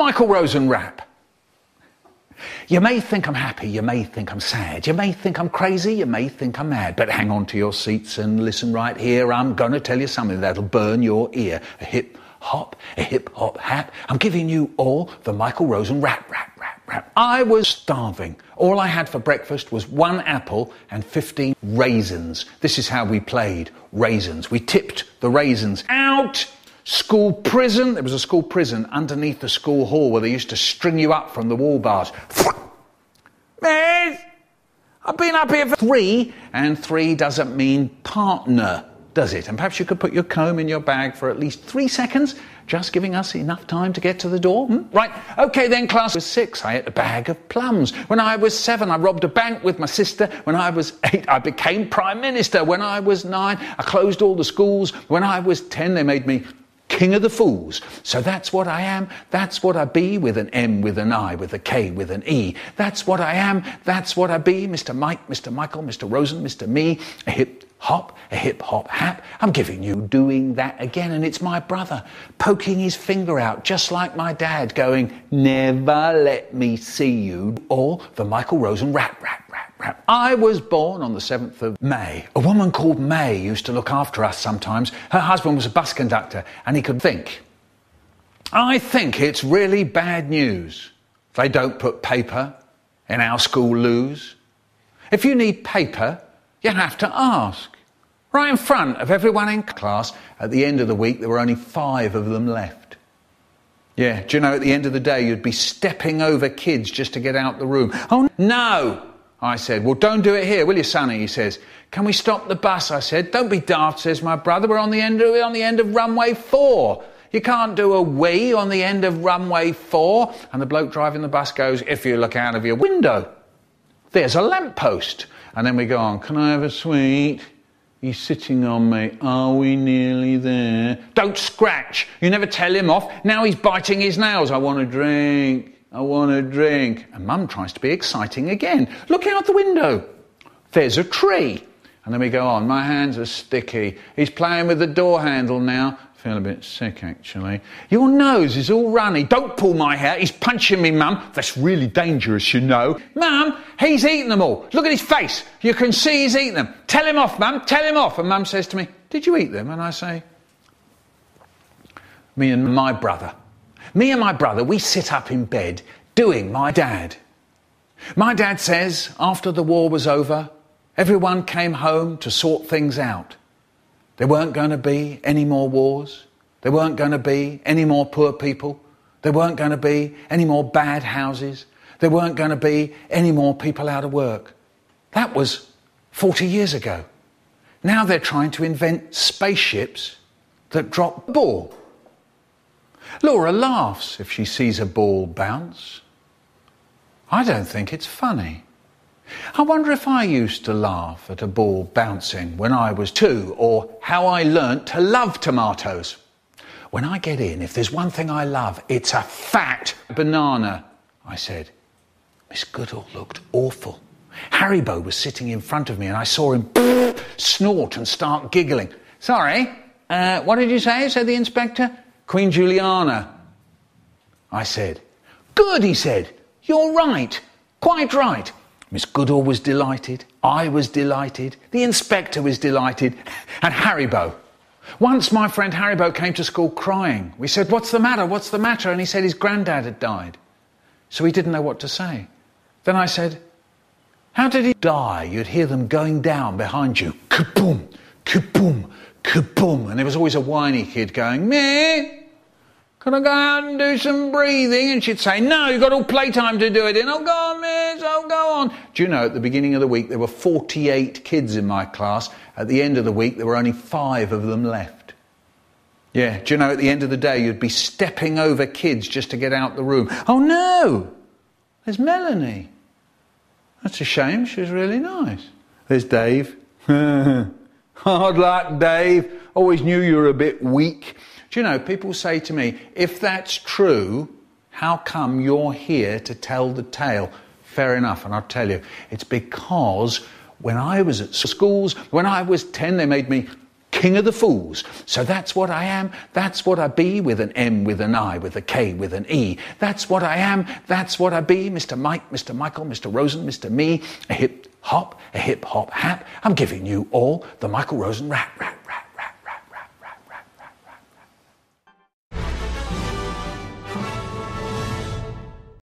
Michael Rosen Rap. You may think I'm happy, you may think I'm sad, you may think I'm crazy, you may think I'm mad, but hang on to your seats and listen right here. I'm gonna tell you something that'll burn your ear. A hip hop hap. I'm giving you all the Michael Rosen rap. I was starving. All I had for breakfast was 1 apple and 15 raisins. This is how we played raisins. We tipped the raisins out. School prison. There was a school prison underneath the school hall where they used to string you up from the wall bars. Miss, I've been up here for 3, and 3 doesn't mean partner, does it? And perhaps you could put your comb in your bag for at least 3 seconds, just giving us enough time to get to the door. Right, okay then, class. I was 6, I ate a bag of plums. When I was 7, I robbed a bank with my sister. When I was 8, I became Prime Minister. When I was 9, I closed all the schools. When I was 10, they made me King of the Fools. So that's what I am, that's what I be, with an M, with an I, with a K, with an E. That's what I am, that's what I be, Mr. Mike, Mr. Michael, Mr. Rosen, Mr. Me, a hip hop hap. I'm giving you doing that again, and it's my brother poking his finger out, just like my dad, going, never let me see you, or the Michael Rosen rap. I was born on the 7th of May. A woman called May used to look after us sometimes. Her husband was a bus conductor, and he could think. I think it's really bad news if they don't put paper in our school loos. If you need paper, you have to ask. Right in front of everyone in class, at the end of the week, there were only 5 of them left. Yeah, do you know, at the end of the day, you'd be stepping over kids just to get out the room. Oh, no! I said, well, don't do it here, will you, Sonny? He says, can we stop the bus? I said, don't be daft, says my brother. We're on the end of runway 4. You can't do a wee on the end of runway 4. And the bloke driving the bus goes, if you look out of your window, there's a lamppost. And then we go on, can I have a sweet? He's sitting on me. Are we nearly there? Don't scratch. You never tell him off. Now he's biting his nails. I want a drink. I want a drink. And Mum tries to be exciting again. Look out the window. There's a tree. And then we go on. My hands are sticky. He's playing with the door handle now. I feel a bit sick, actually. Your nose is all runny. Don't pull my hair. He's punching me, Mum. That's really dangerous, you know. Mum, he's eaten them all. Look at his face. You can see he's eaten them. Tell him off, Mum. Tell him off. And Mum says to me, did you eat them? And I say, me and my brother, we sit up in bed doing my dad. My dad says after the war was over, everyone came home to sort things out. There weren't going to be any more wars. There weren't going to be any more poor people. There weren't going to be any more bad houses. There weren't going to be any more people out of work. That was 40 years ago. Now they're trying to invent spaceships that drop the ball. Laura laughs if she sees a ball bounce. I don't think it's funny. I wonder if I used to laugh at a ball bouncing when I was 2, or how I learnt to love tomatoes. When I get in, if there's one thing I love, it's a fat banana, I said. Miss Goodall looked awful. Haribo was sitting in front of me and I saw him snort and start giggling. Sorry, what did you say? Said the inspector. Queen Juliana, I said. Good, he said. You're right. Quite right. Miss Goodall was delighted. I was delighted. The inspector was delighted. And Haribo. Once my friend Haribo came to school crying. We said, what's the matter? What's the matter? And he said his granddad had died. So he didn't know what to say. Then I said, how did he die? You'd hear them going down behind you. Kaboom, kaboom, kaboom. And there was always a whiny kid going, meh. Can I go out and do some breathing? And she'd say, no, you've got all playtime to do it in. Oh, go on, miss, oh, go on. Do you know, at the beginning of the week, there were 48 kids in my class. At the end of the week, there were only 5 of them left. Yeah, do you know, at the end of the day, you'd be stepping over kids just to get out the room. Oh, no, there's Melanie. That's a shame, she was really nice. There's Dave. Hard luck, Dave. Always knew you were a bit weak. Do you know, people say to me, if that's true, how come you're here to tell the tale? Fair enough, and I'll tell you, it's because when I was at schools, when I was 10, they made me king of the fools. So that's what I am, that's what I be, with an M, with an I, with a K, with an E. That's what I am, that's what I be, Mr. Mike, Mr. Michael, Mr. Rosen, Mr. Me, a hip hop, hap. I'm giving you all the Michael Rosen Rap.